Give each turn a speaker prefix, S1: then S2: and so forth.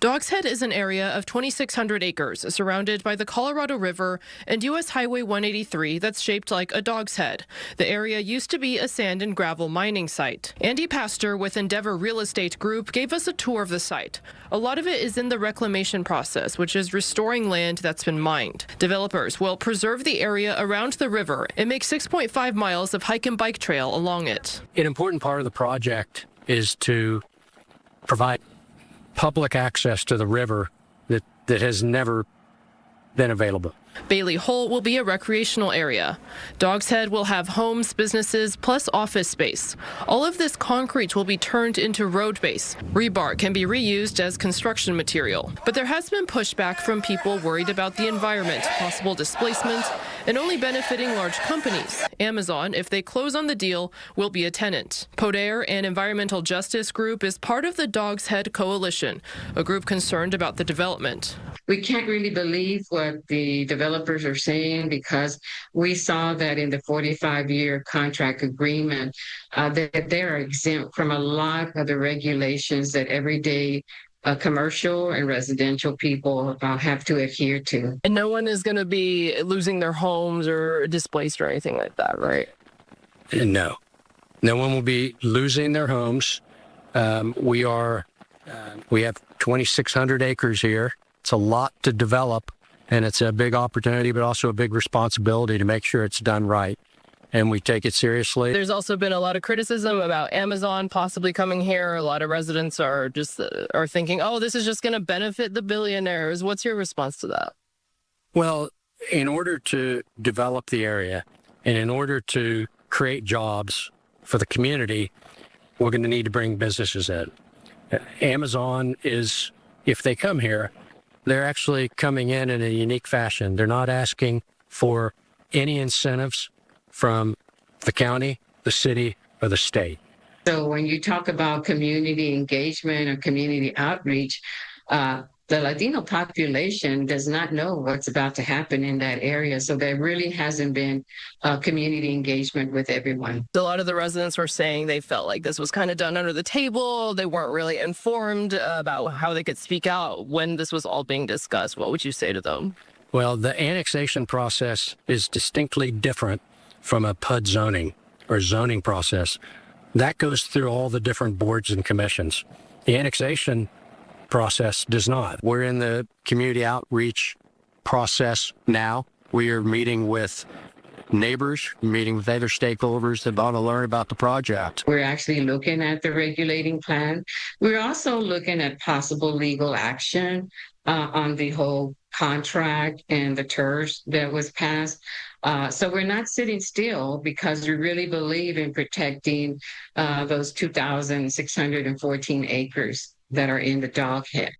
S1: Dogs Head is an area of 2,600 acres surrounded by the Colorado River and U.S. Highway 183 that's shaped like a dog's head. The area used to be a sand and gravel mining site. Andy Pastor with Endeavor Real Estate Group gave us a tour of the site. A lot of it is in the reclamation process, which is restoring land that's been mined. Developers will preserve the area around the river and make 6.5 miles of hike and bike trail along it.
S2: An important part of the project is to provide public access to the river that has never been available.
S1: Bailey Hole will be a recreational area. Dogs Head will have homes, businesses, plus office space. All of this concrete will be turned into road base. Rebar can be reused as construction material. But there has been pushback from people worried about the environment, possible displacement, and only benefiting large companies. Amazon, if they close on the deal, will be a tenant. Podair, an environmental justice group, is part of the Dogs Head Coalition, a group concerned about the development.
S3: We can't really believe what the developers are saying because we saw that in the 45-year contract agreement that they're exempt from a lot of the regulations that everyday commercial and residential people have to adhere to.
S1: And no one is going to be losing their homes or displaced or anything like that, right?
S2: No. No one will be losing their homes. We have 2,600 acres here. It's a lot to develop, and it's a big opportunity, but also a big responsibility to make sure it's done right. And we take it seriously.
S1: There's also been a lot of criticism about Amazon possibly coming here. A lot of residents are thinking, oh, this is just going to benefit the billionaires. What's your response to that?
S2: Well, in order to develop the area and in order to create jobs for the community, we're going to need to bring businesses in. Amazon is, if they come here, they're actually coming in a unique fashion. They're not asking for any incentives from the county, the city, or the state.
S3: So when you talk about community engagement or community outreach, the Latino population does not know what's about to happen in that area. So there really hasn't been community engagement with everyone.
S1: A lot of the residents were saying they felt like this was kind of done under the table. They weren't really informed about how they could speak out when this was all being discussed. What would you say to them?
S2: Well, the annexation process is distinctly different from a PUD zoning or zoning process. That goes through all the different boards and commissions. The annexation process does not. We're in the community outreach process now. We are meeting with neighbors, meeting with other stakeholders that want to learn about the project.
S3: We're actually looking at the regulating plan. We're also looking at possible legal action on the whole contract and the TERS that was passed. So we're not sitting still because we really believe in protecting those 2,614 acres that are in the Dog Head.